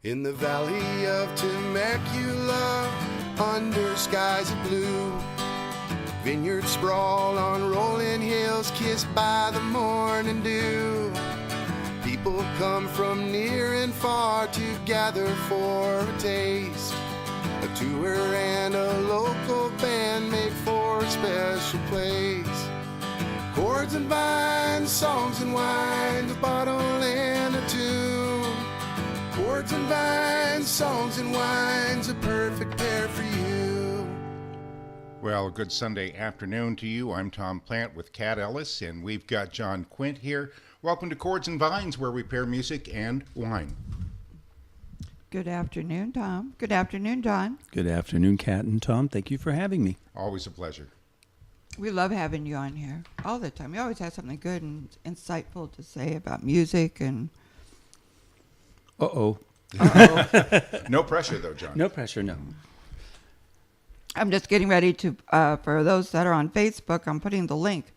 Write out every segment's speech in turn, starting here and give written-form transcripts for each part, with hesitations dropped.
In the valley of Temecula, under skies of blue, vineyards sprawl on rolling hills, kissed by the morning dew. People come from near and far to gather for a taste. A tour and a local band make for a special place. Chords and vines, songs and wine, a bottle and a tune. Chords and vines, songs and wines, a perfect pair for you. Well, good Sunday afternoon to you. I'm Tom Plant with Cat Ellis, and we've got John Quint here. Welcome to Chords and Vines, where we pair music and wine. Good afternoon, Tom. Good afternoon, John. Good afternoon, Cat and Tom. Thank you for having me. Always a pleasure. We love having you on here all the time. You always have something good and insightful to say about music and... Uh-oh. No pressure, though, John. No pressure, no. I'm just getting ready to, for those that are on Facebook, I'm putting the link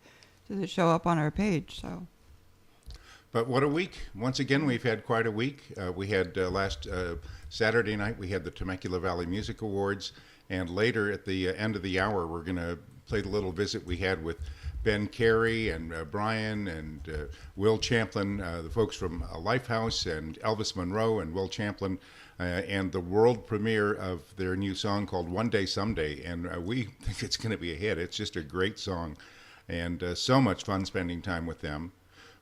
to the show up on our page, so... But what a week. Once again, we've had quite a week. We had last Saturday night, we had the Temecula Valley Music Awards. And later at the end of the hour, we're going to play the little visit we had with Ben Carey and Brian and Will Champlin, the folks from Lifehouse, and Elvis Monroe and Will Champlin, and the world premiere of their new song called One Day Someday. And we think it's going to be a hit. It's just a great song. And so much fun spending time with them.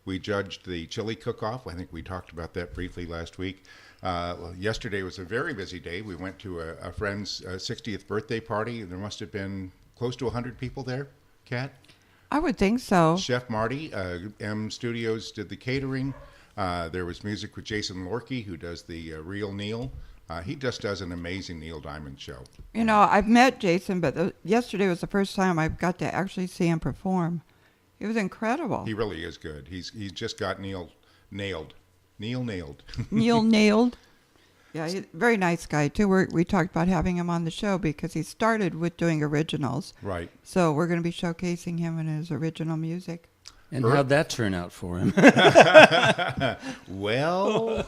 We judged the chili cook-off. I think we talked about that briefly last week. Yesterday was a very busy day. We went to a friend's 60th birthday party. There must have been close to 100 people there, Kat? I would think so. Chef Marty, M Studios did the catering. There was music with Jason Lorkey, who does the Real Neil. He just does an amazing Neil Diamond show. You know, I've met Jason, but yesterday was the first time I got to actually see him perform. It was incredible. He really is good. He's just got Neil nailed. Neil nailed. Neil nailed. Yeah, he's a very nice guy, too. We talked about having him on the show because he started with doing originals. Right. So we're going to be showcasing him and his original music. And how'd that turn out for him? Well,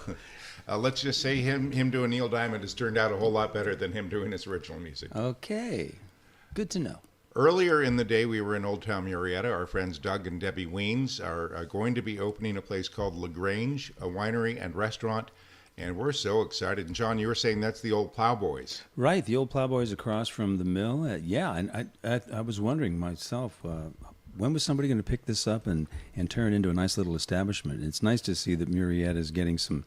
let's just say him doing Neil Diamond has turned out a whole lot better than him doing his original music. Okay. Good to know. Earlier in the day, we were in Old Town Murrieta. Our friends Doug and Debbie Weens are going to be opening a place called LaGrange, a winery and restaurant, and we're so excited. And John, you were saying that's the old Plowboys. Right, the old Plowboys across from the mill. Yeah, and I was wondering myself, when was somebody going to pick this up and turn it into a nice little establishment? It's nice to see that Murrieta is getting some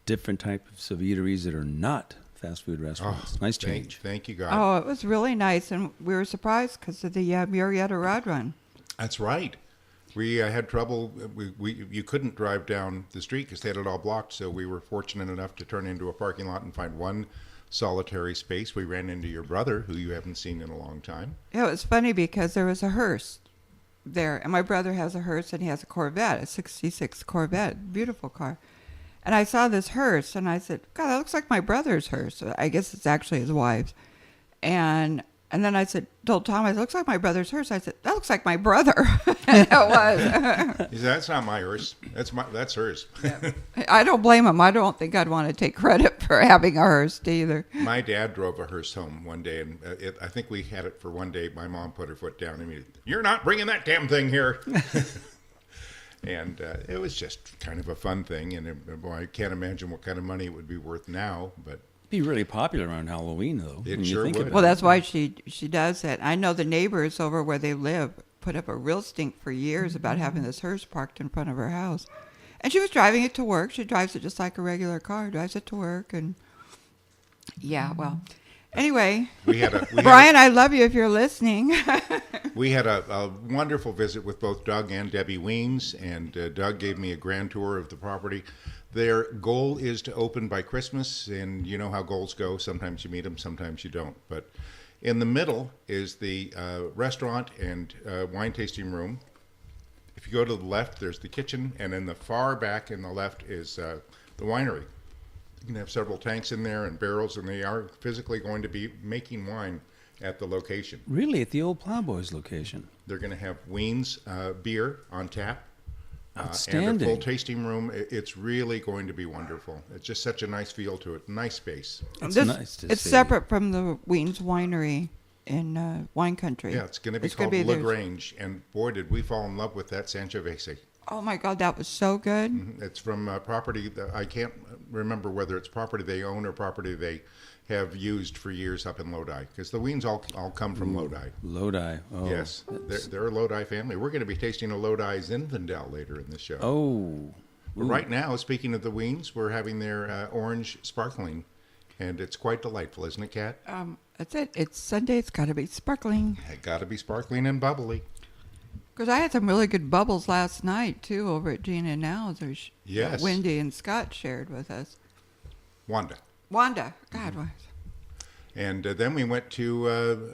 different types of eateries that are not fast food restaurants. Nice change. Thank you, God. Oh, it was really nice, and we were surprised because of the Murrieta Rod Run. That's right. We had trouble. You couldn't drive down the street because they had it all blocked, so we were fortunate enough to turn into a parking lot and find one solitary space. We ran into your brother, who you haven't seen in a long time. Yeah, it was funny because there was a hearse there, and my brother has a hearse, and he has a Corvette, a 66 Corvette, beautiful car. And I saw this hearse, and I said, God, that looks like my brother's hearse. I guess it's actually his wife's. And then I told Tom, it looks like my brother's hearse. I said, that looks like my brother. And it was. He said, that's not my hearse. That's hers. Yeah. I don't blame him. I don't think I'd want to take credit for having a hearse either. My dad drove a hearse home one day, and I think we had it for one day. My mom put her foot down immediately. You're not bringing that damn thing here. And it was just kind of a fun thing, and I can't imagine what kind of money it would be worth now, but... Be really popular around Halloween, though. It sure would. Well, that's why she does it. I know the neighbors over where they live put up a real stink for years about having this hearse parked in front of her house. And she was driving it to work. She drives it just like a regular car, drives it to work, and... Yeah, well... Anyway, Brian, I love you if you're listening. We had a wonderful visit with both Doug and Debbie Weens, and Doug gave me a grand tour of the property. Their goal is to open by Christmas, and you know how goals go. Sometimes you meet them, sometimes you don't. But in the middle is the restaurant and wine tasting room. If you go to the left, there's the kitchen, and in the far back in the left is the winery. You can have several tanks in there and barrels, and they are physically going to be making wine at the location. Really? At the old Plowboys location? They're going to have Weens beer on tap. and Outstanding. a full tasting room. It's really going to be wonderful. It's just such a nice feel to it. Nice space. It's This- nice to It's see. separate from the Wiens Winery in wine country. Yeah, it's going to be gonna called theirs. LaGrange, and boy, did we fall in love with that Sangiovese. Oh my God, that was so good. It's from property that I can't remember whether it's property they own or property they have used for years up in Lodi, because the Wiens all come from Lodi. Lodi. Oh. Yes, they're a Lodi family. We're going to be tasting a Lodi Zinfandel later in the show. Oh. But right now, speaking of the Wiens, we're having their orange sparkling, and it's quite delightful, isn't it, Kat? That's it. It's Sunday. It's got to be sparkling. It got to be sparkling and bubbly. Because I had some really good bubbles last night, too, over at Gina and Al's. Yes. Wendy and Scott shared with us. Wanda. Wanda. God, what? And then we went to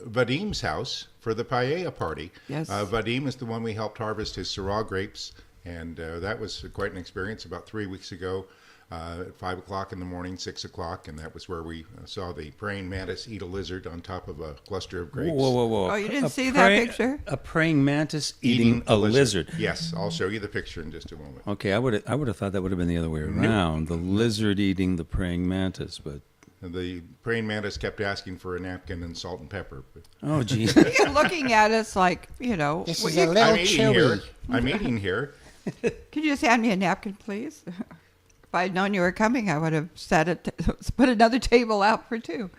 Vadim's house for the paella party. Yes. Vadim is the one we helped harvest his Syrah grapes, and that was quite an experience about 3 weeks ago at 5 o'clock in the morning, 6 o'clock, and that was where we saw the praying mantis eat a lizard on top of a cluster of grapes. Whoa, whoa, whoa. Oh, you didn't see that picture? A praying mantis eating a lizard. Yes, I'll show you the picture in just a moment. Okay, I would have thought that would have been the other way around. The lizard eating the praying mantis, but The praying mantis kept asking for a napkin and salt and pepper. oh geez. You're looking at us like, you know. This well, is a little I'm eating here. chewy. I'm eating here. Could you just hand me a napkin, please? If I'd known you were coming, I would have put another table out for two.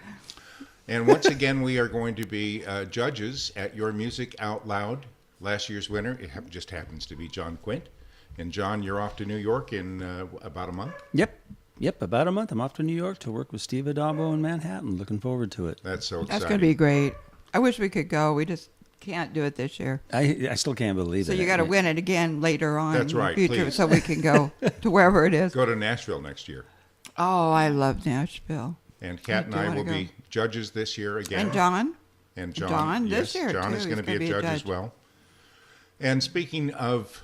And once again, we are going to be judges at Your Music Out Loud. Last year's winner, just happens to be John Quint. And John, you're off to New York in about a month. Yep, about a month. I'm off to New York to work with Steve Adabo in Manhattan. Looking forward to it. That's so exciting. That's going to be great. I wish we could go. We just can't do it this year. I still can't believe So it. you got to win it again later on That's in right, the future please. so we can go to wherever it is. Go to Nashville next year. Oh, I love Nashville. And Kat and I do I wanna will go. be judges this year again. And John? And John this yes, year, John too. is going to He's be a gonna judge as well. And speaking of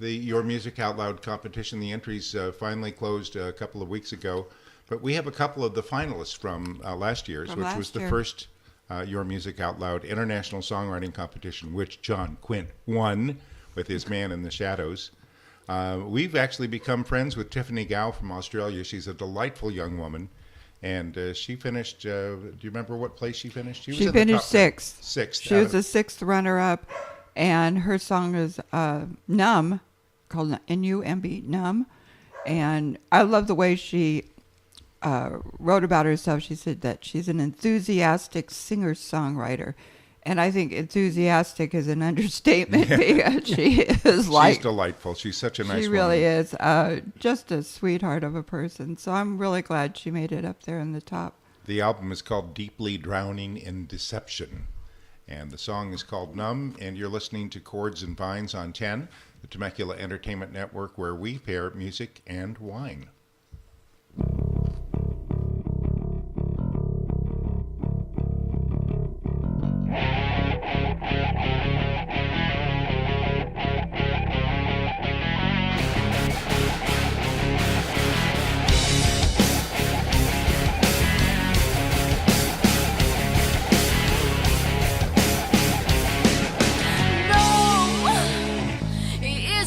the Your Music Out Loud competition, the entries finally closed a couple of weeks ago. But we have a couple of the finalists from last year's, From which last was the year. first Your Music Out Loud International Songwriting Competition, which John Quint won with his Man in the Shadows. We've actually become friends with Tiffany Gow from Australia. She's a delightful young woman. And she finished, do you remember what place she finished? She was in the finished top sixth. Sixth. She was the sixth runner-up, and her song is Numb, called N-U-M-B, Numb. And I love the way she wrote about herself. She said that she's an enthusiastic singer-songwriter. And I think enthusiastic is an understatement because she is She's delightful. She's such a nice she woman. really is just a sweetheart of a person. So I'm really glad she made it up there in the top. The album is called Deeply Drowning in Deception. And the song is called Numb. And you're listening to Chords and Vines on 10, the Temecula Entertainment Network, where we pair music and wine.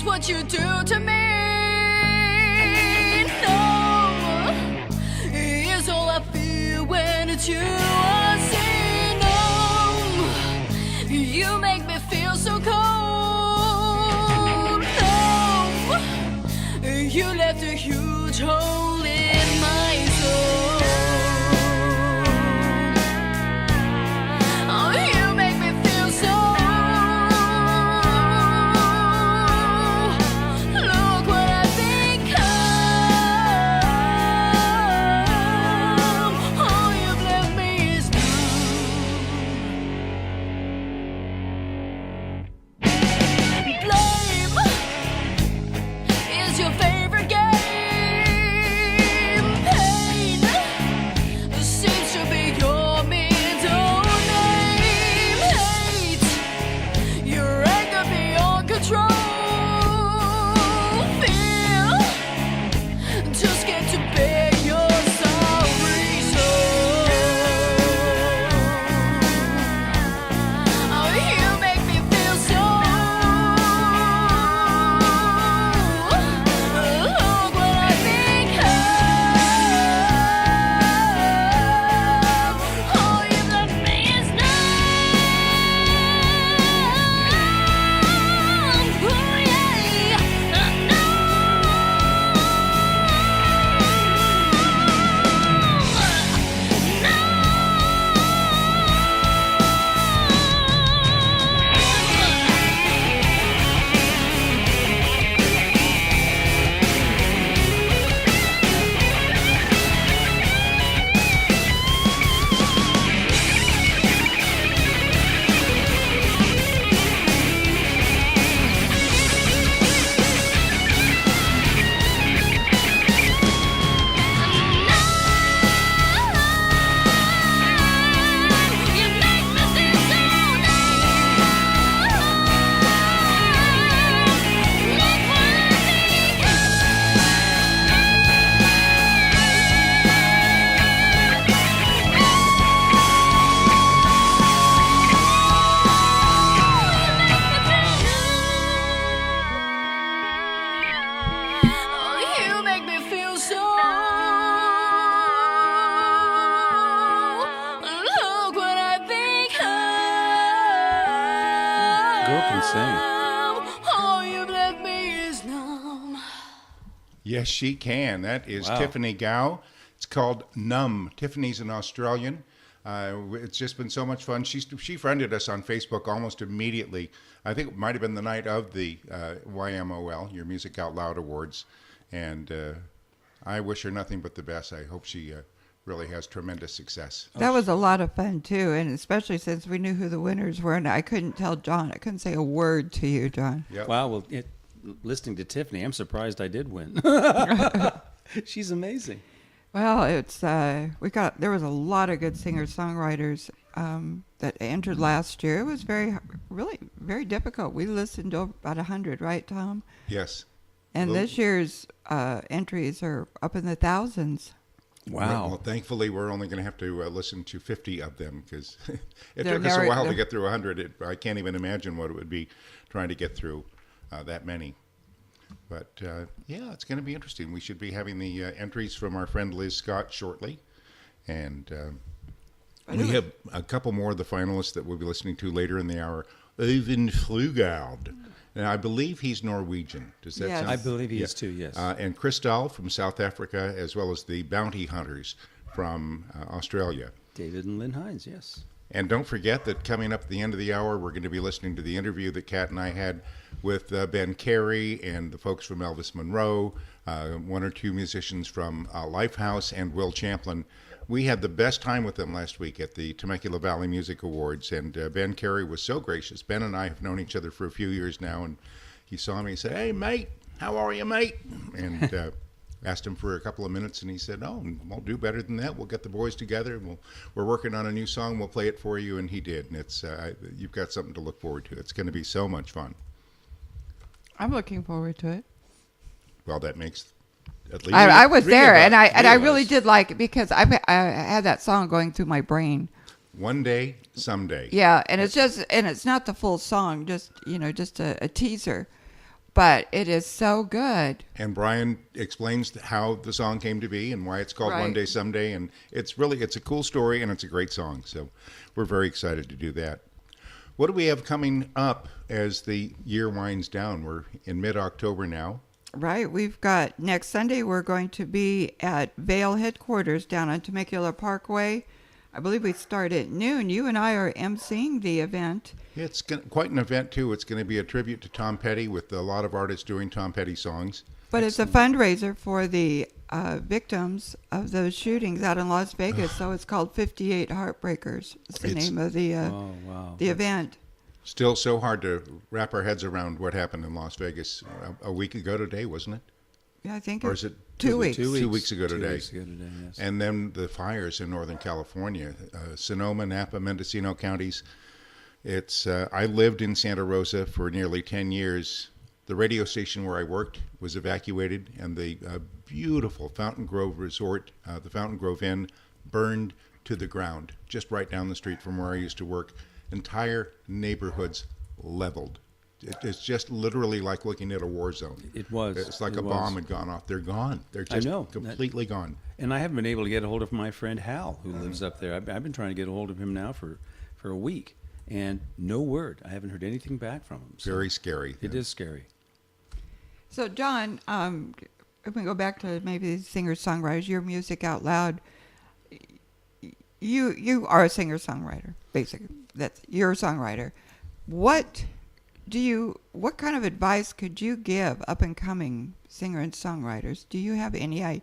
What you do to me, no, is all I feel when it's you. I say no, you make me feel so cold. No, you left a huge hole in my soul. Oh, you make me feel so. sing. All you've left me is numb. Yes, she can. That is Wow. Tiffany Gow. It's called Numb. Tiffany's an Australian. It's just been so much fun. She friended us on Facebook almost immediately. I think it might have been the night of the YMOL, Your Music Out Loud Awards. And I wish her nothing but the best. I hope she really has tremendous success. That was a lot of fun too, and especially since we knew who the winners were, and I couldn't tell John. I couldn't say a word to you, John. Yep. Wow. Well, listening to Tiffany, I'm surprised I did win. She's amazing. Well, it's there was a lot of good singer-songwriters that entered last year. It was really very difficult. We listened to about 100, right, Tom? Yes. And Well- this year's entries are up in the thousands. Wow. Well, thankfully, we're only going to have to listen to 50 of them because it They're took us a very- while to they're- get through 100. I can't even imagine what it would be trying to get through that many. But yeah, it's going to be interesting. We should be having the entries from our friend Liz Scott shortly. And we have a couple more of the finalists that we'll be listening to later in the hour. Øyvind Frugaard. And I believe he's Norwegian. Does that Yes. sound? I believe he is too, yes. And Cristall from South Africa, as well as the Bounty Hunters from Australia. David and Lynn Hines, yes. And don't forget that coming up at the end of the hour, we're going to be listening to the interview that Kat and I had with Ben Carey and the folks from Elvis Monroe, one or two musicians from Lifehouse, and Will Champlin. We had the best time with them last week at the Temecula Valley Music Awards, and Ben Carey was so gracious. Ben and I have known each other for a few years now, and he saw me and said, "Hey, mate, how are you, mate?" And asked him for a couple of minutes, and he said, "Oh, we'll do better than that. We'll get the boys together, and we're working on a new song. We'll play it for you," and he did. And it's you've got something to look forward to. It's going to be so much fun. I'm looking forward to it. Well, that makes at least I was three there, of us. and I Three of really us. did like it because I had that song going through my brain. One day, someday. Yeah, and it's not the full song, just a teaser, but it is so good. And Brian explains how the song came to be and why it's called Right. One Day Someday. And it's a cool story, and it's a great song. So we're very excited to do that. What do we have coming up as the year winds down? We're in mid-October now. Right, we've got next Sunday. We're going to be at Vail headquarters down on Temecula Parkway. I believe we start at noon. You and I are emceeing the event. It's quite an event, too. It's going to be a tribute to Tom Petty with a lot of artists doing Tom Petty songs. But it's a fundraiser for the victims of those shootings out in Las Vegas. So it's called 58 Heartbreakers. It's the name of the Oh, wow. the event. Still so hard to wrap our heads around what happened in Las Vegas a week ago today, wasn't it? Yeah, I think Or is it 2 weeks. 2 weeks ago today? 2 weeks ago today, yes. And then the fires in Northern California, Sonoma, Napa, Mendocino counties. I lived in Santa Rosa for nearly 10 years. The radio station where I worked was evacuated, and the beautiful Fountain Grove Resort, the Fountain Grove Inn, burned to the ground, just right down the street from where I used to work. Entire neighborhoods leveled. It's just literally like looking at a war zone. It was. It's like It a was. bomb had gone off. They're gone. They're I just know. completely gone. And I haven't been able to get a hold of my friend Hal, who lives up there. I've been trying to get a hold of him now for a week, and no word. I haven't heard anything back from him. So Very scary. It is scary. So, John, if we go back to maybe singer-songwriters, your music out loud, you are a singer-songwriter, basically. You're a songwriter. What kind of advice could you give up-and-coming singer and songwriters? Do you have any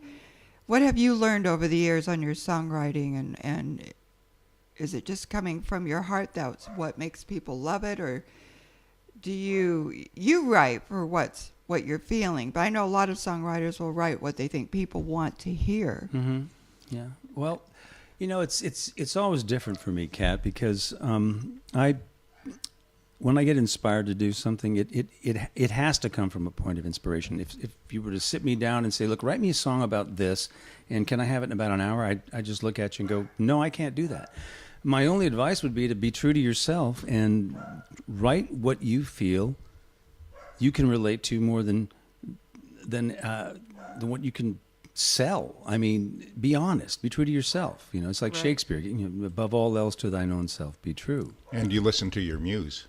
what have you learned over the years on your songwriting, and is it just coming from your heart? That's what makes people love it, or do you write for what you're feeling? But I know a lot of songwriters will write what they think people want to hear. Mm-hmm. Yeah. Well, it's always different for me, Kat, because when I get inspired to do something, it has to come from a point of inspiration. If you were to sit me down and say, "Look, write me a song about this, and can I have it in about an hour?" I just look at you and go, "No, I can't do that." My only advice would be to be true to yourself and write what you feel you can relate to more than what you can sell. I mean, be honest, be true to yourself. It's like Right. Shakespeare. Above all else, to thine own self, be true. And you listen to your muse.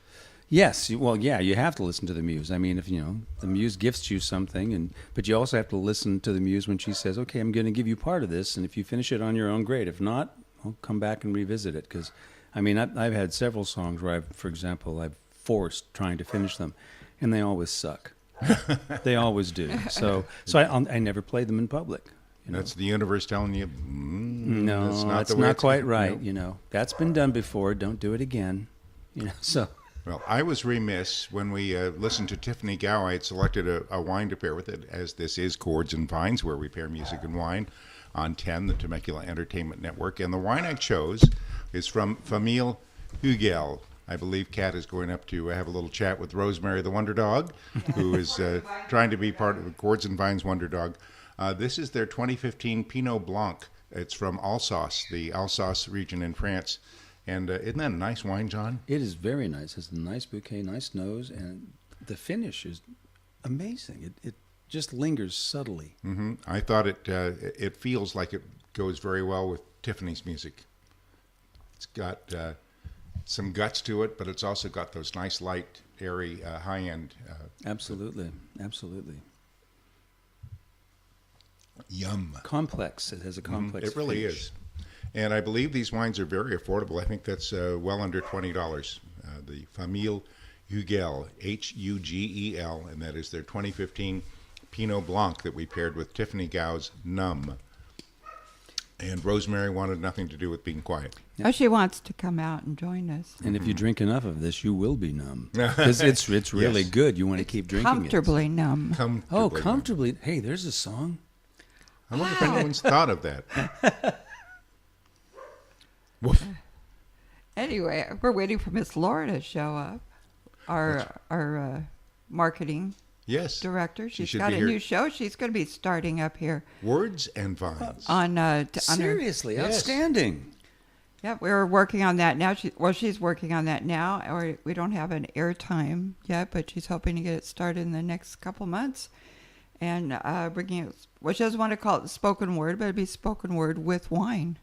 Yes, well, yeah, you have to listen to the muse. I mean, if the muse gifts you something, but you also have to listen to the muse when she says, "Okay, I'm going to give you part of this, and if you finish it on your own, great. If not, I'll come back and revisit it." Because, I mean, I've had several songs where for example, I've forced trying to finish them, and they always suck. They always do. So I never played them in public. That's the universe telling you, no, that's that's not quite right. That's been done before. Don't do it again. So. Well, I was remiss when we listened to Tiffany Gow. I had selected a wine to pair with it, as this is Chords and Vines, where we pair music and wine on 10, the Temecula Entertainment Network. And the wine I chose is from Famille Hugel. I believe Kat is going up to have a little chat with Rosemary the Wonder Dog, who is trying to be part of the Chords and Vines Wonder Dog. This is their 2015 Pinot Blanc. It's from Alsace, the Alsace region in France. And isn't that a nice wine, John? It is very nice. It's a nice bouquet, nice nose, and the finish is amazing. It just lingers subtly. Mm-hmm. I thought it feels like it goes very well with Tiffany's music. It's got some guts to it, but it's also got those nice, light, airy, high-end. Absolutely. Yum. Complex. It has a complex It really finish. is. And I believe these wines are very affordable. I think that's well under $20. The Famille Hugel, Hugel, and that is their 2015 Pinot Blanc that we paired with Tiffany Gow's Numb. And Rosemary wanted nothing to do with being quiet. Oh, she wants to come out and join us. And if you drink enough of this, you will be numb. Because it's really Yes. good. You want to keep drinking Comfortably numb. Comfortably. Comfortably. Hey, there's a song. I wonder if anyone's thought of that. Woof. Anyway, we're waiting for Miss Laura to show up. Our marketing Yes. director. She She's should got be a here. new show. She's going to be starting up here Words and Vines. on her. Seriously, Yes. outstanding. Yeah, we're working on that now. She's working on that now. Or we don't have an airtime yet, but she's hoping to get it started in the next couple months. And bringing it, well, she doesn't want to call it spoken word, but it'd be spoken word with wine.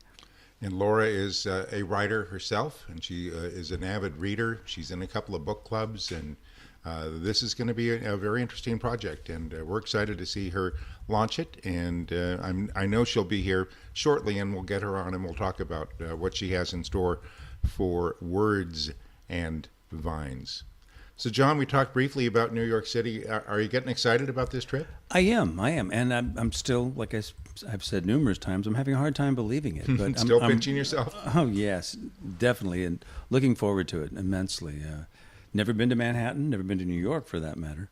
And Laura is a writer herself, and she is an avid reader. She's in a couple of book clubs, and this is going to be a very interesting project. And we're excited to see her launch it. And I know she'll be here shortly, and we'll get her on, and we'll talk about what she has in store for Words and Vines. So, John, we talked briefly about New York City. Are you getting excited about this trip? I am. And I'm still, like I've said numerous times, I'm having a hard time believing it. But Still I'm pinching yourself? Oh, yes, definitely. And looking forward to it immensely. Never been to Manhattan, never been to New York for that matter.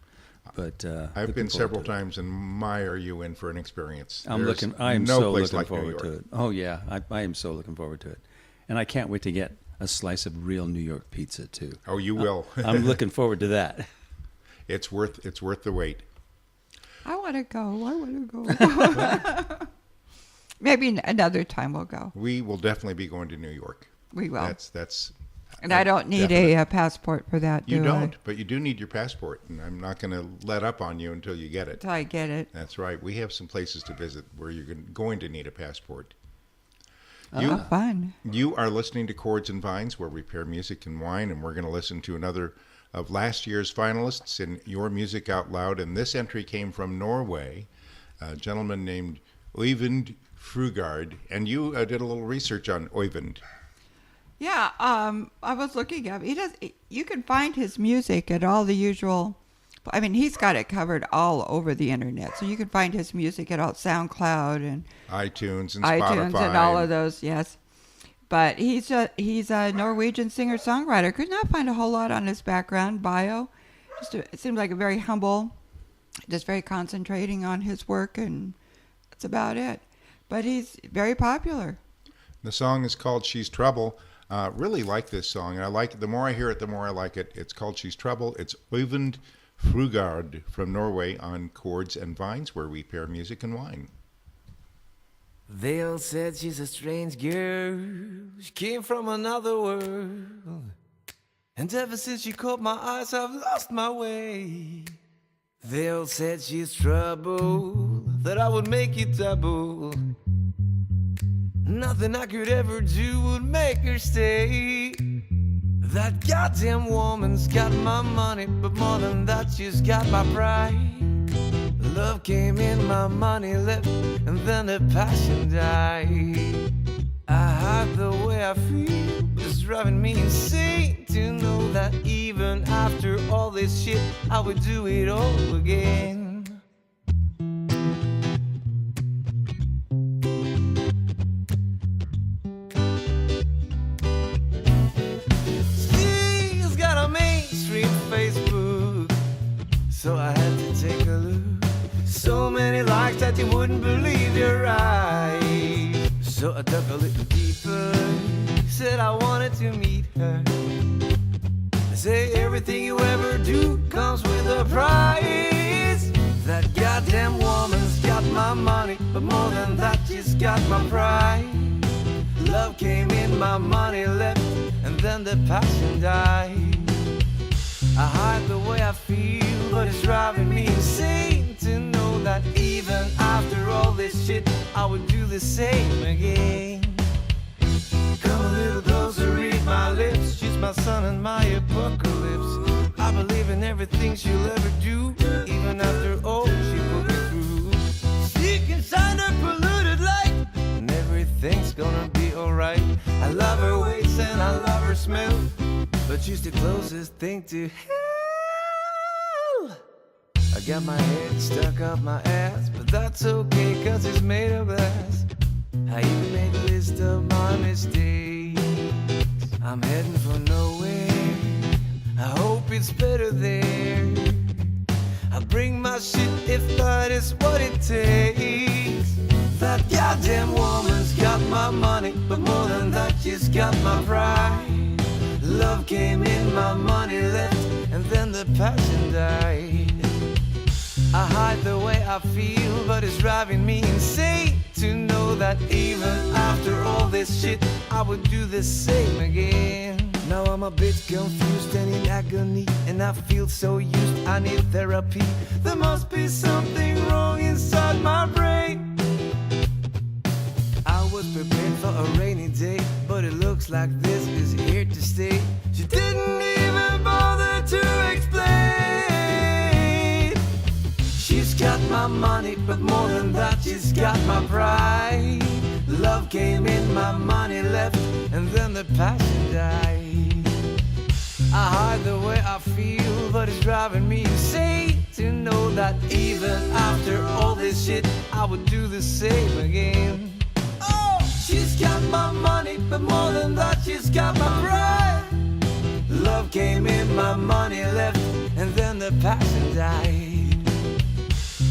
But I've been several times, and my, are you in for an experience. I am There's so no place looking like New forward York. to it. Oh, yeah. I am so looking forward to it. And I can't wait to get a slice of real New York pizza, too. Oh, you will. I'm looking forward to that. It's worth the wait. I want to go. Maybe another time we'll go. We will definitely be going to New York. We will. That's. And I don't need a passport for that, do You I? don't, but you do need your passport, and I'm not going to let up on you until you get it. Until I get it. That's right. We have some places to visit where you're going to need a passport. Oh, fun. You are listening to Chords and Vines, where we pair music and wine, and we're going to listen to another of last year's finalists in Your Music Out Loud. And this entry came from Norway, a gentleman named Øyvind Frugaard. And you did a little research on Øyvind. Yeah, I was looking up. You can find his music at all the usual. I mean, he's got it covered all over the internet, so you can find his music at all SoundCloud and iTunes and Spotify and all of those. Yes, but he's a Norwegian singer-songwriter. Could not find a whole lot on his background bio. It seems like a very humble, just very concentrating on his work, and that's about it. But he's very popular. The song is called She's Trouble. Really like this song, and I like it. The more I hear it, the more I like it. It's called She's Trouble. It's Øyvind Frugaard from Norway on Chords and Vines, where we pair music and wine. They all said she's a strange girl. She came from another world. And ever since she caught my eyes, I've lost my way. They all said she's trouble, that I would make it double. Nothing I could ever do would make her stay. That goddamn woman's got my money, but more than that, she's got my pride. Love came in, my money left, and then the passion died. I hide the way I feel, but it's driving me insane to know that even after all this shit, I would do it all again. Steve's got a mainstream Facebook, so I had to take a look. So many likes that you wouldn't believe your eyes. So I dug a little deeper, said I wanted to meet her. I say everything you ever do comes with a price. That goddamn woman's got my money, but more than that, she's got my pride. Love came in, my money left, and then the passion died. I hide the way I feel, but it's driving me insane to know that even after all this shit, I would do the same again. Come a little closer, read my lips, she's my sun and my apocalypse. I believe in everything she'll ever do, even after all she put me through. She can shine her polluted light, and everything's gonna be alright. I love her ways and I love her smell, but she's the closest thing to hell. I got my head stuck up my ass, but that's okay, cause it's made of glass. I even made a list of my mistakes. I'm heading for nowhere, I hope it's better there. I'll bring my shit if that is what it takes. That goddamn woman's got my money, but more than that, she's got my pride. Love came in, my money left, and then the passion died. I hide the way I feel, but it's driving me insane to know that even after all this shit, I would do the same again. Now I'm a bit confused and in agony, and I feel so used, I need therapy. There must be something wrong inside my brain. I was prepared for a rainy day, but it looks like this is here to stay. She didn't even bother to explain. She's got my money, but more than that, she's got my pride. Love came in, my money left, and then the passion died. I hide the way I feel, but it's driving me insane to know that even after all this shit, I would do the same again. Oh, she's got my money, but more than that, she's got my pride. Love came in, my money left, and then the passion died.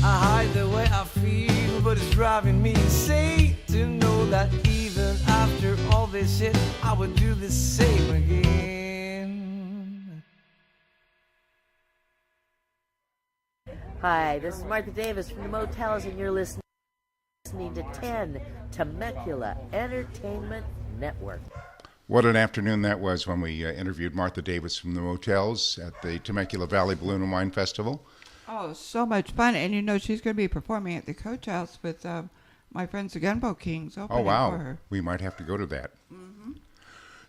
I hide the way I feel, but it's driving me insane to know that even after all this shit, I would do the same again. Hi, this is Martha Davis from the Motels, and you're listening to 10 Temecula Entertainment Network. What an afternoon that was when we interviewed Martha Davis from the Motels at the Temecula Valley Balloon and Wine Festival. Oh, so much fun. And you know, she's going to be performing at the Coach House with my friends the Gunboat Kings opening for her. We might have to go to that. Mm-hmm.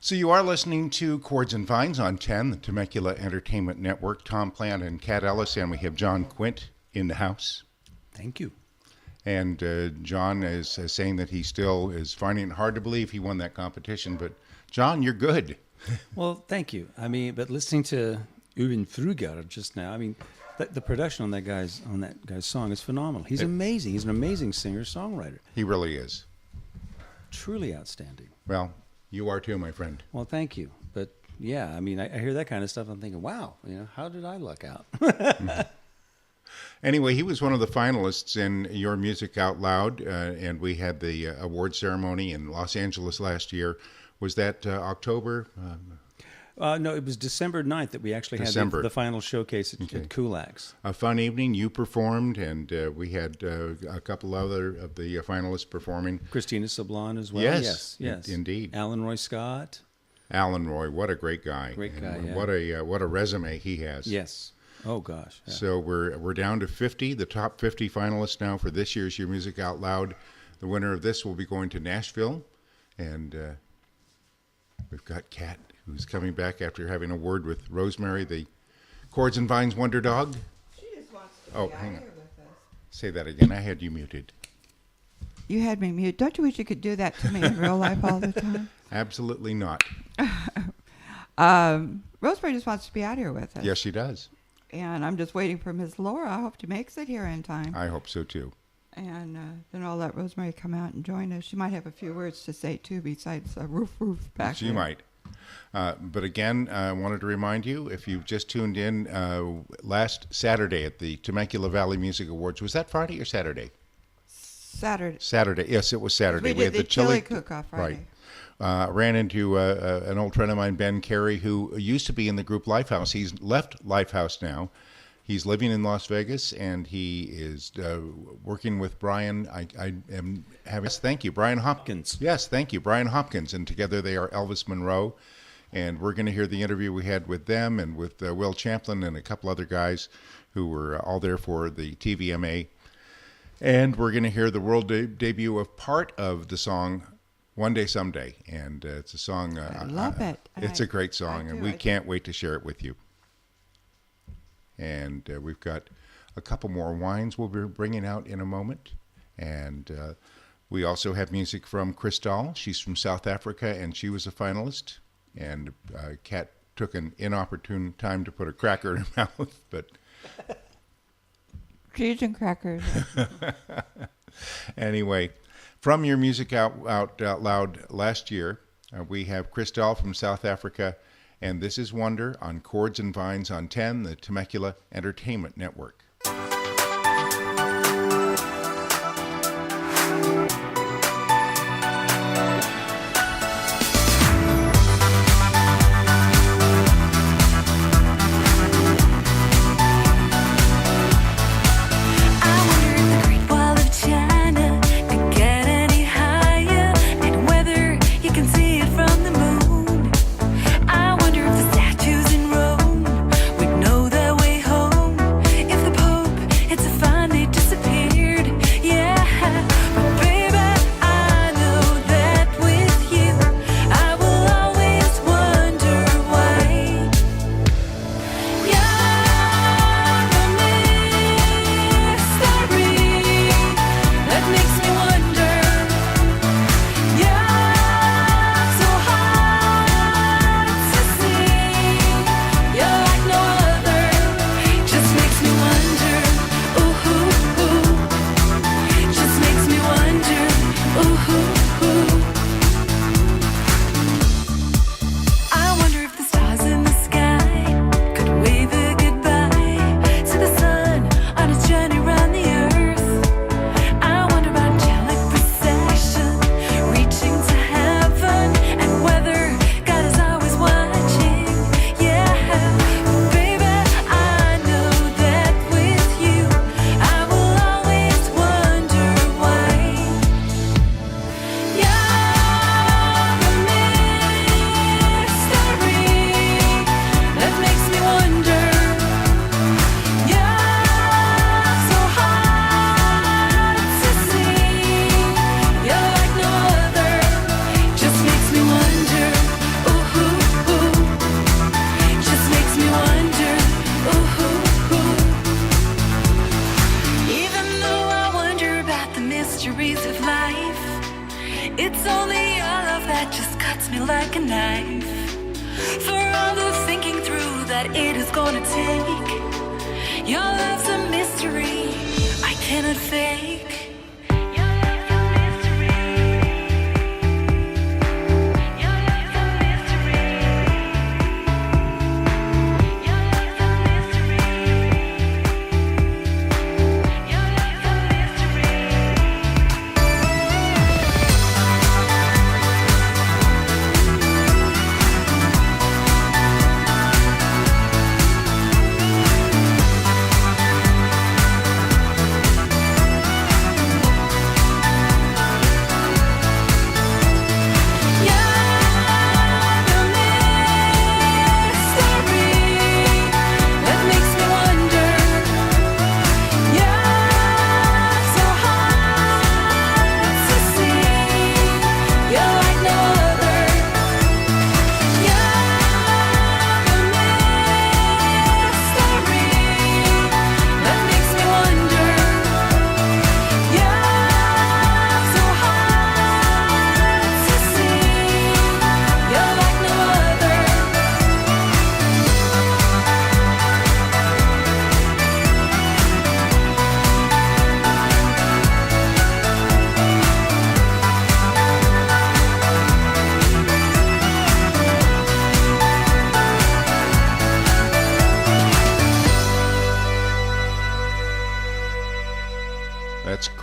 So you are listening to Chords and Vines on 10, the Temecula Entertainment Network. Tom Plant and Kat Ellis, and we have John Quint in the house. Thank you. And John is saying that he still is finding it hard to believe he won that competition. But John, you're good. Well, thank you. I mean, but listening to Øyvind Frugaard just now, I mean, the production on that guy's song is phenomenal. He's amazing. He's an amazing singer-songwriter. He really is. Truly outstanding. Well, you are too, my friend. Well, thank you. But yeah, I mean, I hear that kind of stuff. I'm thinking, wow, how did I luck out? Anyway, he was one of the finalists in Your Music Out Loud, and we had the award ceremony in Los Angeles last year. Was that October? No, it was December 9th that we actually had the final showcase at Kulak's. A fun evening. You performed, and we had a couple other of the finalists performing. Christina Sablon as well. Yes, yes. Indeed. Alan Roy Scott. Alan Roy, what a great guy. Great guy, and yeah. What a resume he has. Yes. Oh, gosh. Yeah. So we're down to 50, the top 50 finalists now for this year's Your Music Out Loud. The winner of this will be going to Nashville, and We've got Kat, who's coming back after having a word with Rosemary, the Chords and Vines Wonder Dog. She just wants to Oh, be out hang here on. with us. Say that again. I had you muted. You had me mute. Don't you wish you could do that to me in real life all the time? Absolutely not. Rosemary just wants to be out here with us. Yes, she does. And I'm just waiting for Miss Laura. I hope she makes it here in time. I hope so, too. And then I'll let Rosemary come out and join us. She might have a few words to say, too, besides roof back She there. might. But again, I wanted to remind you, if you've just tuned in, last Saturday at the Temecula Valley Music Awards, was that Friday or Saturday? Saturday. Saturday. Yes, it was Saturday. We did the chili cook-off Friday. Right. Ran into an old friend of mine, Ben Carey, who used to be in the group Lifehouse. He's left Lifehouse now. He's living in Las Vegas, and he is working with Brian. I am having thank you, Brian Hopkins. Yes, thank you, Brian Hopkins, and together they are Elvis Monroe. And we're going to hear the interview we had with them and with Will Champlin and a couple other guys who were all there for the TVMA. And we're going to hear the world debut of part of the song One Day Someday. And it's a song. I love it. It's a great song, and we can't wait to share it with you. And we've got a couple more wines we'll be bringing out in a moment. And we also have music from Cristall. She's from South Africa, and she was a finalist. And Kat took an inopportune time to put a cracker in her mouth, but Cheese and crackers. anyway, from your Music Out Loud last year, we have Cristall from South Africa, and this is Wonder on Chords and Vines on 10, the Temecula Entertainment Network.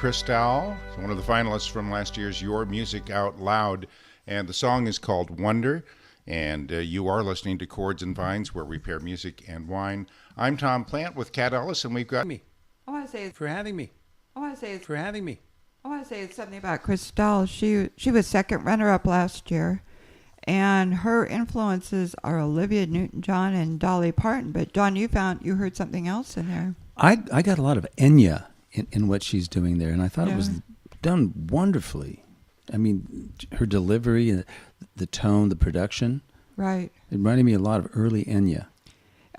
Cristall, one of the finalists from last year's Your Music Out Loud, and the song is called Wonder, and you are listening to Chords and Vines, where we pair music and wine. I'm Tom Plant with Kat Ellis, and we've got... me. I want to say For having me. I want to say For having me. I want to say something about Cristall. She was second runner-up last year, and her influences are Olivia Newton-John and Dolly Parton. But John, you heard something else in there. I got a lot of Enya in what she's doing there, and I thought it was done wonderfully. I mean, her delivery, the tone, the production. Right. It reminded me a lot of early Enya.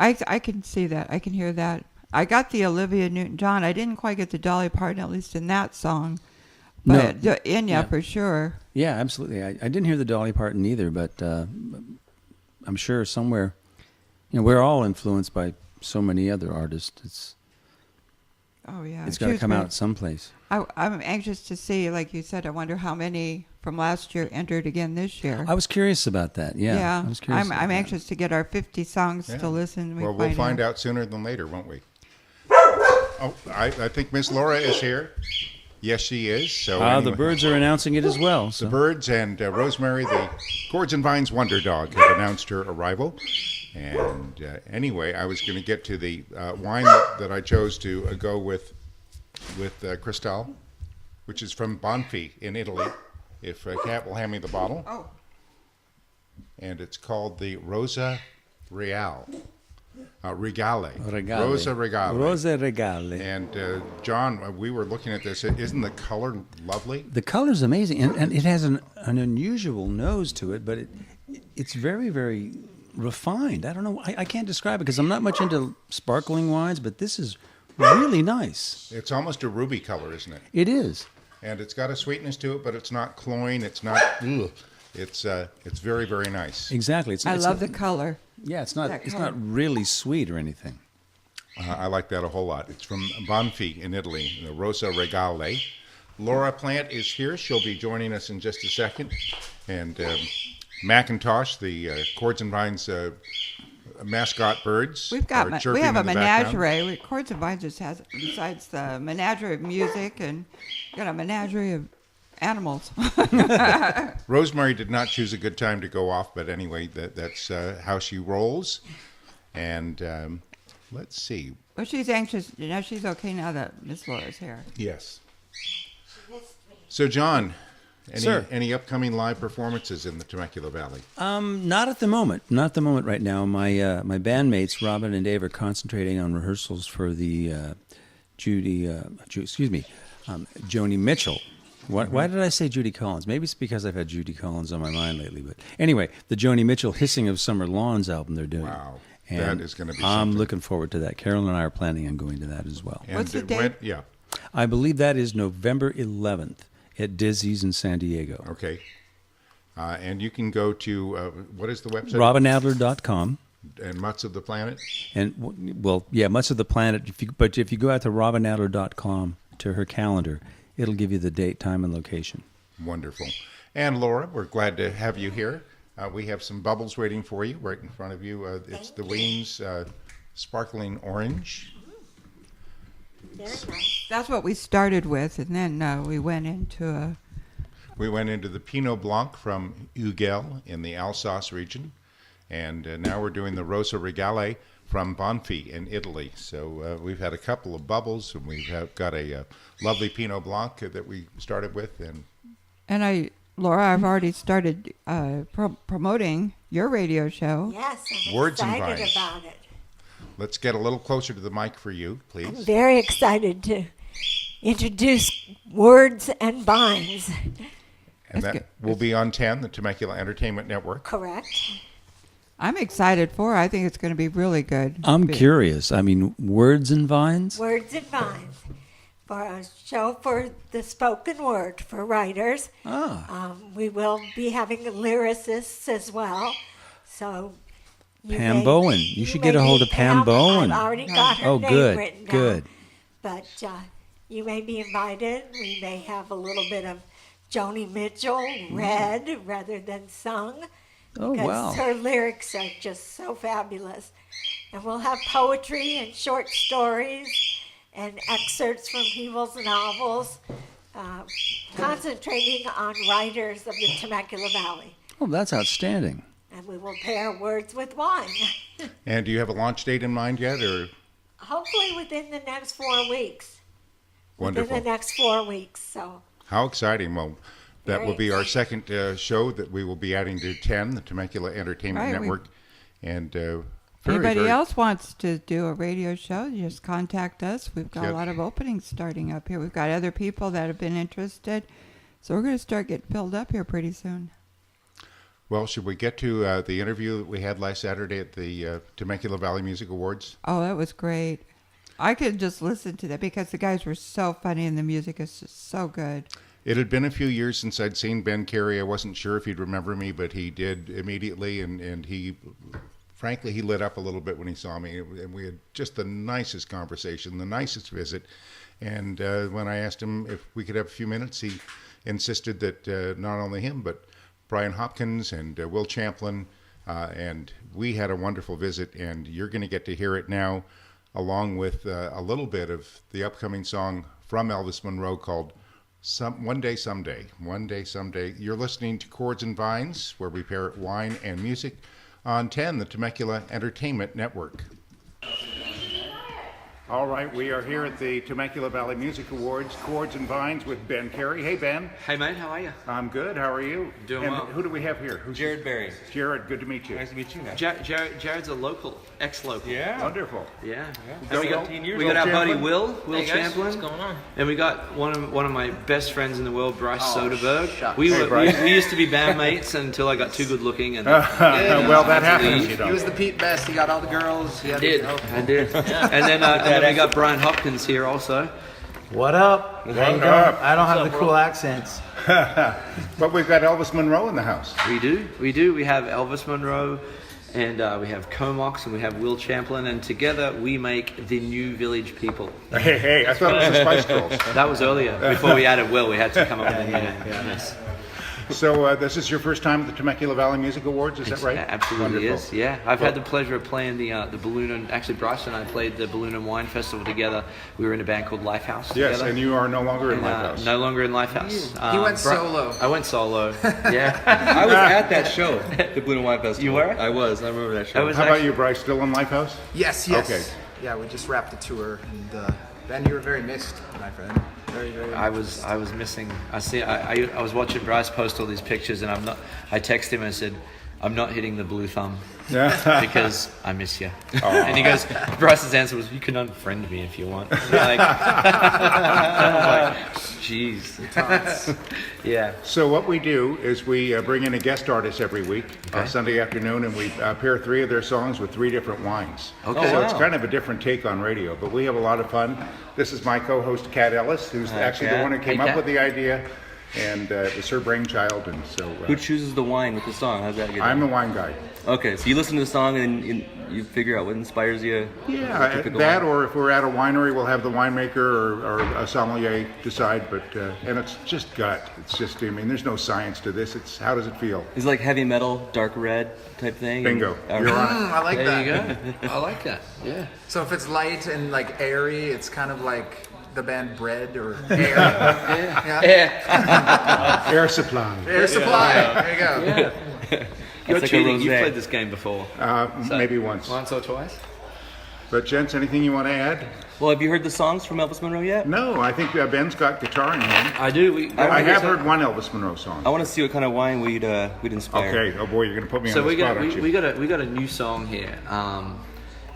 I can see that. I can hear that. I got the Olivia Newton-John. I didn't quite get the Dolly Parton, at least in that song. But Enya for sure. Yeah, absolutely. I didn't hear the Dolly Parton either, but I'm sure somewhere, we're all influenced by so many other artists. Oh, yeah. It's got to come out someplace. I'm anxious to see, like you said, I wonder how many from last year entered again this year. I was curious about that, yeah. I was curious I'm anxious to get our 50 songs to listen. Well, we'll find out sooner than later, won't we? Oh, I think Miss Laura is here. Yes, she is. So anyway. The birds are announcing it as well. So. The birds and Rosemary, the Chords and Vines Wonder Dog, have announced her arrival. And anyway, I was going to get to the wine that I chose to go with Cristall, which is from Banfi in Italy. If Kat will hand me the bottle. Oh. And it's called the Rosa Regale. Regale. Rosa Regale. And John, we were looking at this. Isn't the color lovely? The color's amazing, and it has an unusual nose to it, but it's very, very refined. I don't know. I can't describe it because I'm not much into sparkling wines, but this is really nice. It's almost a ruby color, isn't it? It is. And it's got a sweetness to it, but it's not cloying. It's not. It's very, very nice. Exactly. I love the color. Yeah, it's not really sweet or anything. I like that a whole lot. It's from Banfi in Italy, the Rosa Regale. Laura Plant is here. She'll be joining us in just a second. And Macintosh, the Chords and Vines mascot birds. We have a menagerie. Chords and Vines just has, besides the menagerie of music, and got a menagerie of animals. Rosemary did not choose a good time to go off, but anyway, that's how she rolls. And let's see. Well, she's anxious. She's okay now that Miss Laura's here. Yes. So, John, Sir. any upcoming live performances in the Temecula Valley? Not at the moment. Not at the moment right now. My bandmates, Robin and Dave, are concentrating on rehearsals for the Joni Mitchell. Why did I say Judy Collins? Maybe it's because I've had Judy Collins on my mind lately. But anyway, the Joni Mitchell Hissing of Summer Lawns album they're doing. Wow. And that is going to be I'm something. looking forward to that. Carol and I are planning on going to that as well. And What's the date? I believe that is November 11th at Dizzy's in San Diego. Okay. And you can go to, what is the website? RobinAdler.com. And Mutts of the Planet? And, Mutts of the Planet. But if you go out to RobinAdler.com to her calendar, it'll give you the date, time, and location. Wonderful. And Laura, we're glad to have you here. We have some bubbles waiting for you right in front of you. It's the Weems Sparkling Orange. Very nice. That's what we started with, and then we went into the Pinot Blanc from Ugel in the Alsace region. And now we're doing the Rosa Regale from Banfi in Italy. So we've had a couple of bubbles, and we've got a lovely Pinot Blanc that we started with. And Laura, I've already started promoting your radio show. Yes, I'm Words and excited Vines. about it. Let's get a little closer to the mic for you, please. I'm very excited to introduce Words and Vines. And that will be on 10, the Temecula Entertainment Network. Correct. I'm excited for it. I think it's going to be really good. I'm curious. I mean, Words and Vines? Words and Vines. For a show for the spoken word for writers. We will be having lyricists as well. So Pam Bowen. You should get a hold of Pam Bowen. I've already got her name written down. Good. But you may be invited. We may have a little bit of Joni Mitchell read rather than sung. Oh, wow. Because her lyrics are just so fabulous. And we'll have poetry and short stories and excerpts from people's novels, concentrating on writers of the Temecula Valley. Oh, that's outstanding. And we will pair words with wine. And do you have a launch date in mind yet, or? Hopefully within the next 4 weeks. Wonderful. Within the next 4 weeks. So. How exciting. Well, that Very will be our exciting. second show that we will be adding to 10, the Temecula Entertainment Right, Network. And Anybody else wants to do a radio show, just contact us. We've got Yep. a lot of openings starting up here. We've got other people that have been interested. So we're going to start getting filled up here pretty soon. Well, should we get to the interview that we had last Saturday at the Temecula Valley Music Awards? Oh, that was great. I could just listen to that because the guys were so funny and the music is just so good. It had been a few years since I'd seen Ben Carey. I wasn't sure if he'd remember me, but he did immediately, and he, frankly, he lit up a little bit when he saw me, and we had just the nicest conversation, the nicest visit. And when I asked him if we could have a few minutes, he insisted that not only him, but Brian Hopkins and Will Champlin, and we had a wonderful visit, and you're going to get to hear it now, along with a little bit of the upcoming song from Elvis Monroe called One Day Someday. One Day Someday. You're listening to Chords and Vines, where we pair wine and music on 10, the Temecula Entertainment Network. All right, we are here at the Temecula Valley Music Awards, Chords and Vines with Ben Carey. Hey, Ben. Hey, mate, how are you? I'm good. How are you? Doing and well. Who do we have here? Who's Jared Berry. Jared, good to meet you. Nice to meet you, man. Jared's a local, ex-local. Yeah. Wonderful. Yeah. Don't And we got, 15 years we got old, our buddy Champlin? Will Hey, guys, Champlin. what's going on? And we got one of my best friends in the world, Bryce Soderbergh. shucks. We Hey, were Bryce. we used to be bandmates until I got too good looking. And Well, that happens, you He know. was the Pete Best. He got all the girls. He had I did. And then we got Brian Hopkins here also. What up? How you doing? up? I don't have the cool accents. But we've got Elvis Monroe in the house. We do. We have Elvis Monroe, and we have Comox, and we have Will Champlin, and together we make the New Village People. Hey, I thought it was the Spice Girls. That was earlier. Before we added Will, we had to come up with a new name. Yes. So this is your first time at the Temecula Valley Music Awards, is that right? Absolutely Wonderful. is. Yeah, I've had the pleasure of playing the Balloon and actually Bryce and I played the Balloon and Wine Festival together. We were in a band called Lifehouse. Yes, together. and you are no longer in And, Lifehouse. No longer in Lifehouse. He went solo. I went solo. Yeah. I was at that show, the Blue and White Festival. You were? I was. I remember that show. I was How about actually- you, Bryce? Still in Lifehouse? Yes. Okay. Yeah, we just wrapped the tour, and Ben, you were very missed, my friend. Very, very. I was missing. I was watching Bryce post all these pictures, and I texted him and said, "I'm not hitting the blue thumb because I miss you." And he goes, Bryce's answer was, "You can unfriend me if you want." Like, I was like, "Jeez." Yeah. So what we do is we bring in a guest artist every week, Sunday afternoon, and we pair 3 of their songs with 3 different wines. Okay. So it's kind of a different take on radio, but we have a lot of fun. This is my co-host, Kat Ellis, who's actually the Kat. one who came Hey, up Kat. with the idea, and it was her brainchild, and so Who chooses the wine with the song? How's that get I'm the done? wine guy. Okay, so you listen to the song and you figure out what inspires you. Yeah, Typical that, wine. or if we're at a winery, we'll have the winemaker or a sommelier decide, but, and it's just gut. It's just, I mean, there's no science to this. It's, how does it feel? Is it like heavy metal, dark red type thing? Bingo. And- You're on it. I like There that. you go. I like that. Yeah. So if it's light and like airy, it's kind of like the band Bread or Air. Yeah. Air supply. Air Supply. There you go. Yeah. You're That's like a cheating. You've rosé. played this game before. Maybe once. Once or twice. But gents, anything you want to add? Well, have you heard the songs from Elvis Monroe yet? No, I think Ben's got guitar in hand. I do. I have heard one Elvis Monroe song. I want to see what kind of wine we'd inspire. Okay. Oh boy, you're going to put me So on the spot, aren't you? we got a new song here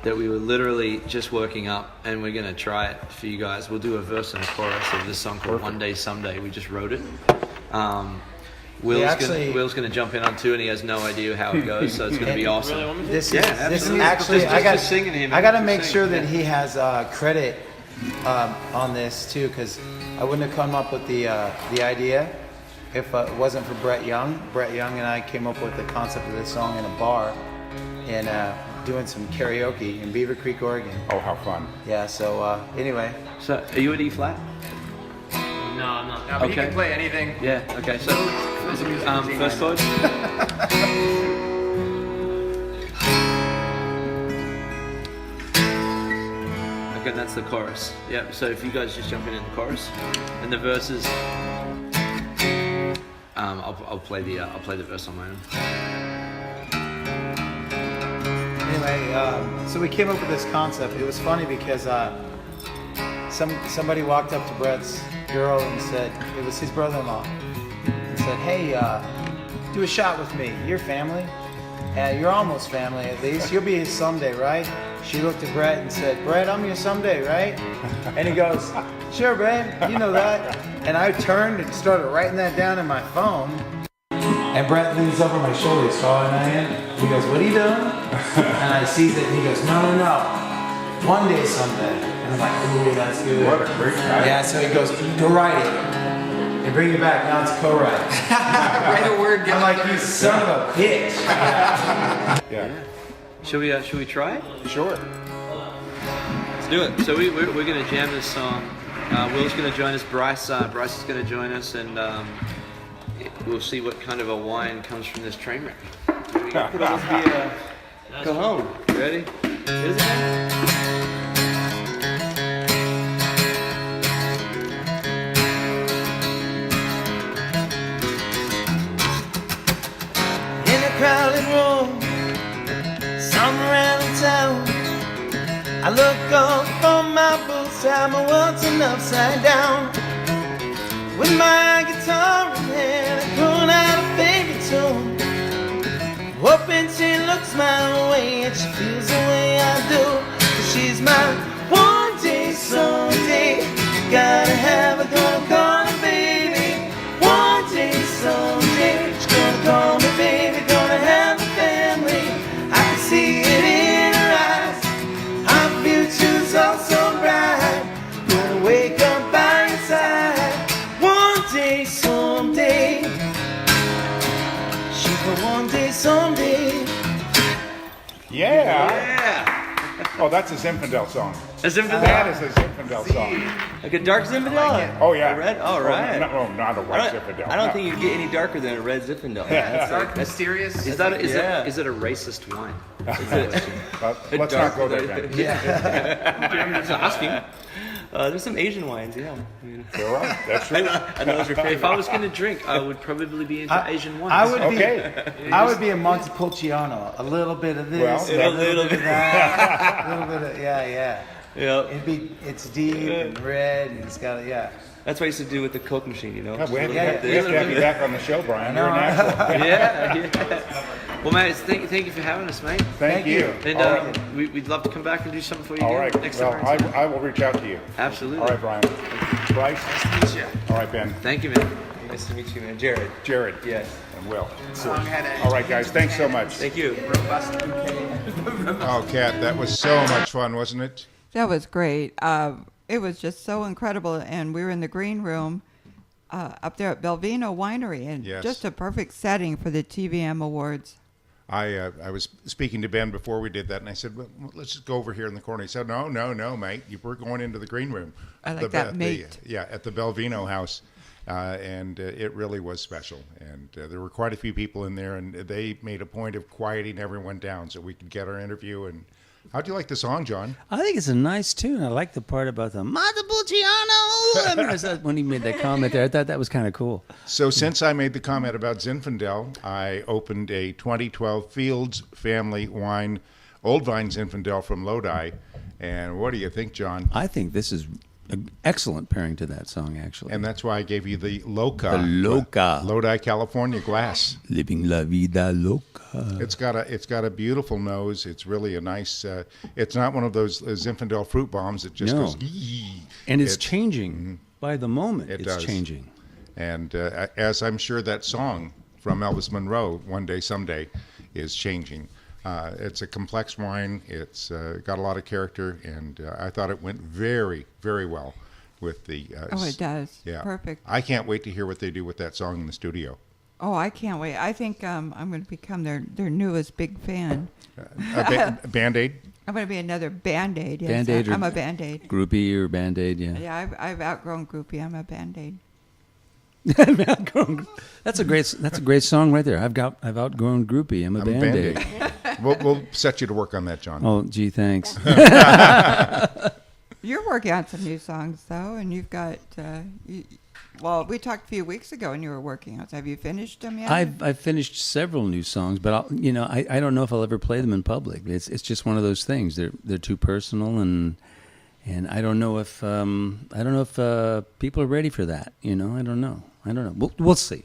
that we were literally just working up, and we're gonna try it for you guys. We'll do a verse and a chorus of this song called "One Day Someday." We just wrote it. Will's gonna jump in on too, and he has no idea how it goes, so it's gonna be awesome. This is Yeah, this is absolutely. actually Just singing him. I got to Just make sing. sure that he has credit on this too, because I wouldn't have come up with the idea if it wasn't for Brett Young. Brett Young and I came up with the concept of this song in a bar and doing some karaoke in Beaver Creek, Oregon. Oh, how fun. Yeah. So anyway. So, are you at E flat? No, I'm not. No, but you Okay. can play anything. Yeah. Okay. So, first chord. Okay, and that's the chorus. Yeah, so if you guys just jump in the chorus, and the verses, I'll play the verse on my own. Anyway, so we came up with this concept. It was funny because somebody walked up to Brett's girl and said, it was his brother-in-law, and said, "Hey, do a shot with me. You're family. You're almost family at least. You'll be his someday, right?" She looked at Brett and said, "Brett, I'm your someday, right?" And he goes, "Sure, babe, you know that." And I turned and started writing that down in my phone. And Brett leans over my shoulder, he's taller than I am. He goes, "What are you doing?" And I see that, and he goes, "No. One day, someday." And I'm like, "Ooh, that's good." What a great guy. Yeah, so he goes, "Go write it. And bring it back, now it's co-write." Write a word. I'm like, "You son of a bitch." Yeah. Should we try it? Sure. Let's do it. So we're gonna jam this song. Will's gonna join us. Bryce is gonna join us, and we'll see what kind of a wine comes from this train wreck. Go home. You ready? Is it? Crowded room, somewhere around town. I look up from my boots, I'm a world's upside down. With my guitar in hand, I croon out a favorite tune, hoping she looks my way and she feels the way I do. 'Cause she's my one day someday, gotta have her, gonna call her baby. One day someday, she's gonna call me baby. Have a family, I can see it in her eyes. Our future's all so bright. Gonna wake up by your side. One day, someday. She for one day, someday. Yeah. Oh, that's a Zinfandel song. A Zinfandel? That is a Zinfandel song. Like a dark Zinfandel? Oh, yeah. A red? All right. No, not a white Zinfandel. I don't think you get any darker than a red Zinfandel. Yeah, Dark, mysterious. Is it a racist wine? Let's not go there, Ben. I'm just asking. There's some Asian wines, yeah. I mean, There are. That's true. I know those are If I was going to drink, I would probably be into Asian wines. I would be a Montepulciano. A little bit of this, Well, a little bit of that, a little bit of yeah. Yeah. It's deep and red, and it's got That's what I used to do with the Coke machine, you know. We have to have you back on the show, Brian. You're an actual. Yeah. Well, mate, thank you for having us, mate. Thank you. And we'd love to come back and do something for you All again right. next Well, time. I will reach out to you. Absolutely. All right, Brian. Bryce. Nice to meet you. All right, Ben. Thank you, man. Nice to meet you, man. Jared. Jared. Yes. And Will. Song had a All right, guys. Thanks so much. Thank you. robust bouquet. Oh, Kat, that was so much fun, wasn't it? That was great. It was just so incredible. And we were in the green room up there at Belvino Winery, and Yes. just a perfect setting for the TVM Awards. I was speaking to Ben before we did that, and I said, well, let's just go over here in the corner. He said, no, mate. We're going into the green room. I like that, mate. At the Belvino house. And it really was special. And there were quite a few people in there, and they made a point of quieting everyone down so we could get our interview. And how'd you like the song, John? I think it's a nice tune. I like the part about the Montepulciano. When he made that comment there, I thought that was kind of cool. So since I made the comment about Zinfandel, I opened a 2012 Fields Family Wine Old Vine Zinfandel from Lodi. And what do you think, John? I think this is an excellent pairing to that song, actually. And that's why I gave you the Loca. The Loca. Lodi, California glass. Living la vida loca. It's got a beautiful nose. It's really a nice. It's not one of those Zinfandel fruit bombs that just goes. Ee. And it's changing by the moment. It It's does. changing. And as I'm sure that song from Elvis Monroe, One Day Someday, is changing. It's a complex wine. It's got a lot of character, and I thought it went very, very well with the. Oh, it does. Yeah, Perfect. I can't wait to hear what they do with that song in the studio. Oh, I can't wait. I think I'm going to become their newest big fan. Band-Aid? I'm going to be another Band-Aid. Yes, Band-Aid I'm or a Band-Aid. Groupie or Band-Aid, yeah. Yeah, I've outgrown Groupie. I'm a Band-Aid. That's a great song right there. I've outgrown Groupie. I'm a Band-Aid. We'll set you to work on that, John. Oh, gee, thanks. You're working on some new songs, though, and you've got. Well, we talked a few weeks ago, and you were working on. Have you finished them yet? I've finished several new songs, but I don't know if I'll ever play them in public. It's just one of those things. They're too personal, and I don't know if people are ready for that. I don't know. We'll see.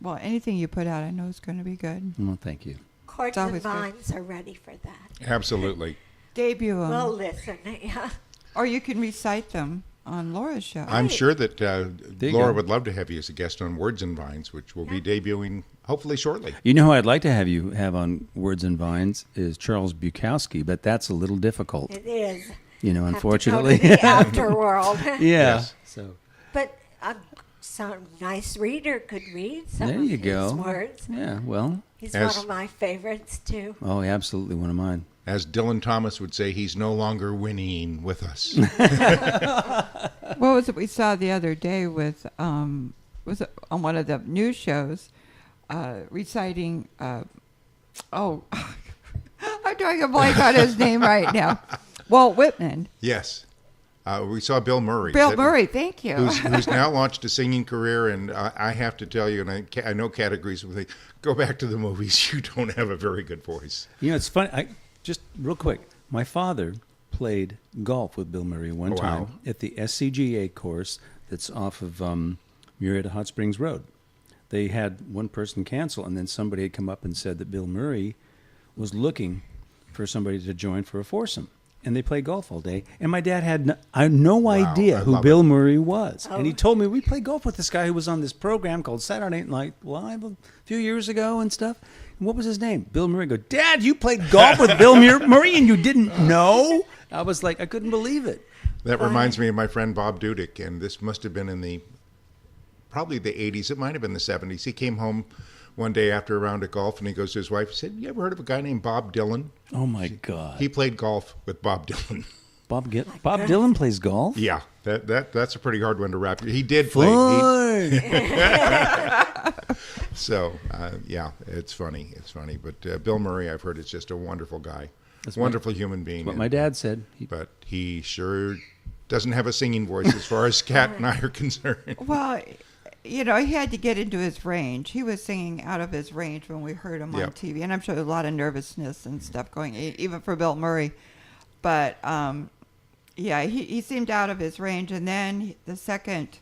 Well, anything you put out, I know is going to be good. Well, thank you. Chords and Vines are ready for that. Absolutely. Debut them. We'll listen, yeah. Or you can recite them on Laura's show. I'm sure that Laura go. would love to have you as a guest on Words and Vines, which will be debuting hopefully shortly. You know who I'd like to have on Words and Vines is Charles Bukowski, but that's a little difficult. It is. Unfortunately. Have to go to the afterworld. Yeah. Yes. So. But some nice reader could read some There of you his go. words. Yeah. Well. He's one of my favorites too. Oh, absolutely one of mine. As Dylan Thomas would say, he's no longer whinnying with us. What was it we saw the other day with, was it on one of the news shows, reciting, I'm drawing a blank on his name right now. Walt Whitman. Yes. We saw Bill Murray. Bill Murray, thank you. Who's now launched a singing career, and I have to tell you, and I know categories will think, go back to the movies. You don't have a very good voice. It's funny. Just real quick, my father played golf with Bill Murray one time at the SCGA course that's off of Murrieta Hot Springs Road. They had one person cancel, and then somebody had come up and said that Bill Murray was looking for somebody to join for a foursome. And they played golf all day. And my dad had no idea who Bill Murray was. And he told me, we played golf with this guy who was on this program called Saturday Night Live a few years ago and stuff. And what was his name? Bill Murray. I go, Dad, you played golf with Bill Murray and you didn't know? I was like, I couldn't believe it. That reminds me of my friend Bob Dudek, and this must have been in probably the 80s. It might have been the 70s. He came home one day after a round of golf, and he goes to his wife, he said, you ever heard of a guy named Bob Dylan? Oh, my God. He played golf with Bob Dylan. Bob Dylan plays golf? Yeah, that's a pretty hard one to wrap. He did play. So, yeah, it's funny. It's funny. But Bill Murray, I've heard, is just a wonderful guy. Wonderful human being. That's what my dad said. But he sure doesn't have a singing voice as far as Kat and I are concerned. Well, he had to get into his range. He was singing out of his range when we heard him on TV. And I'm sure there was a lot of nervousness and stuff going, even for Bill Murray. But, he seemed out of his range. And then the second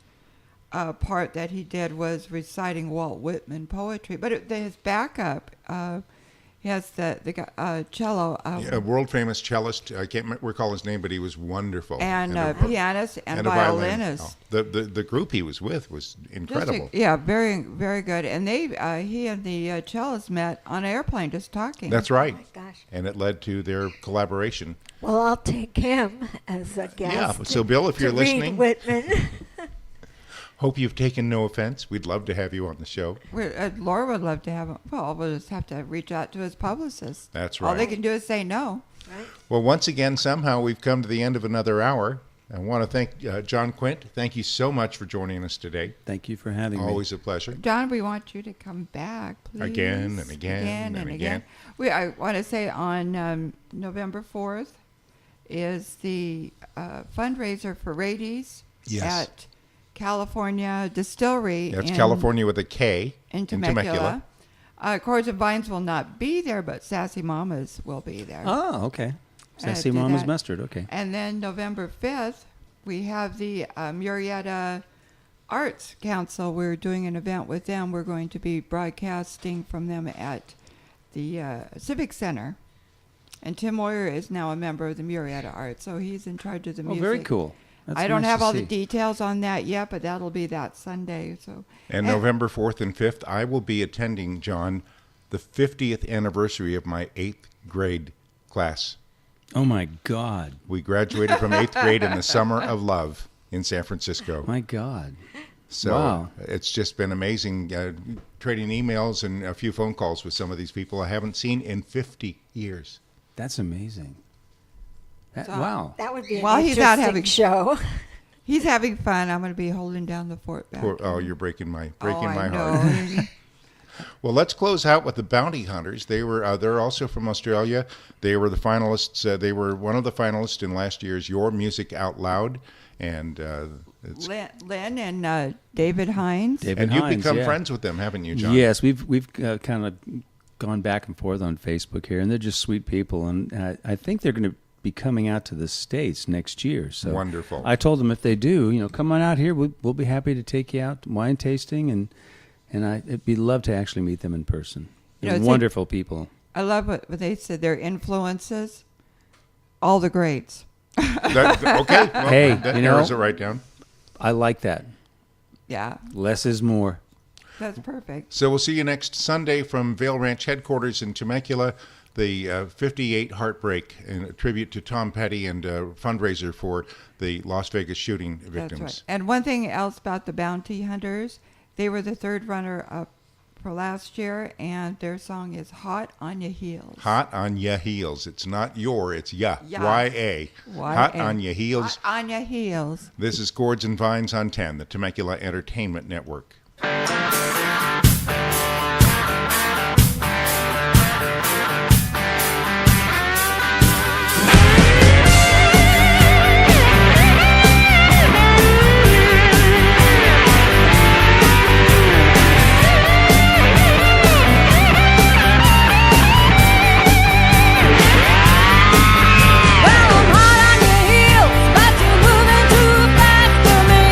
part that he did was reciting Walt Whitman poetry. But his backup, he has the cello. A world-famous cellist. I can't recall his name, but he was wonderful. And pianist and violinist. The group he was with was incredible. Very, very good. And he and the cellist met on an airplane just talking. That's right. Oh my gosh. And it led to their collaboration. Well, I'll take him as a guest. Yeah, so Bill, if you're listening, Whitman. hope you've taken no offense. We'd love to have you on the show. Laura would love to have him. Well, we'll just have to reach out to his publicist. That's right. All they can do is say no. Right. Well, once again, somehow we've come to the end of another hour. I want to thank John Quint. Thank you so much for joining us today. Thank you for having me. Always a pleasure. John, we want you to come back, please. Again and again and again. I want to say on November 4th is the fundraiser for Rady's at California Distillery. That's California with a K. In Temecula. Chords and Vines will not be there, but Sassy Mamas will be there. Oh, okay. Sassy Mama's Mustard, okay. And then November 5th, we have the Murrieta Arts Council. We're doing an event with them. We're going to be broadcasting from them at the Civic Center. And Tim Moyer is now a member of the Murrieta Arts, so he's in charge of the music. Oh, very cool. That's I don't nice have to all see. the details on that yet, but that'll be that Sunday. And November 4th and 5th, I will be attending, John, the 50th anniversary of my 8th grade class. Oh, my God. We graduated from 8th grade in the summer of love in San Francisco. My God. So wow. It's just been amazing trading emails and a few phone calls with some of these people I haven't seen in 50 years. That's amazing. Wow. That would be an he's out interesting having show. He's having fun. I'm going to be holding down the fort back. You're breaking my heart. I know. Well, let's close out with the Bounty Hunters. They're also from Australia. They were the finalists. They were one of the finalists in last year's Your Music Out Loud, and it's Lynn and David Hines. and you've become friends with them, haven't you, John? Yes, we've kind of gone back and forth on Facebook here, and they're just sweet people, and I think they're going to be coming out to the States next year. So wonderful. I told them if they do, come on out here. We'll be happy to take you out wine tasting, and it'd be love to actually meet them in person. They're wonderful people. I love what they said. Their influences, all the greats. Okay. Well, hey, that narrows it right down. I like that. Yeah. Less is more. That's perfect. So we'll see you next Sunday from Vail Ranch headquarters in Temecula. The 58 Heartbreak, and a tribute to Tom Petty and a fundraiser for the Las Vegas shooting victims. That's right. And one thing else about the Bounty Hunters, they were the third runner-up for last year, and their song is Hot on Ya Heels. Hot on Ya Heels. It's not your, it's ya. Ya. Y-A. Hot on Ya Heels. Hot on Ya Heels. This is Chords and Vines on 10, the Temecula Entertainment Network. But you're moving too fast for me.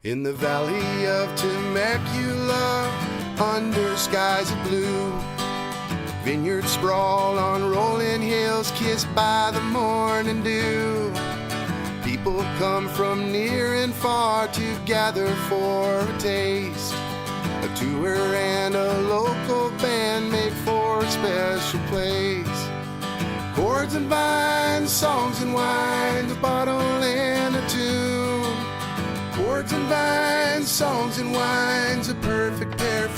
In the valley of Temecula, under skies of blue, vineyards sprawl on rolling hills, kissed by the morning dew. People come from near and far to gather for a taste. A tour and a local band make for a special place. Chords and vines, songs and wine, a bottle and a tune. Chords and vines, songs and wines, a perfect pair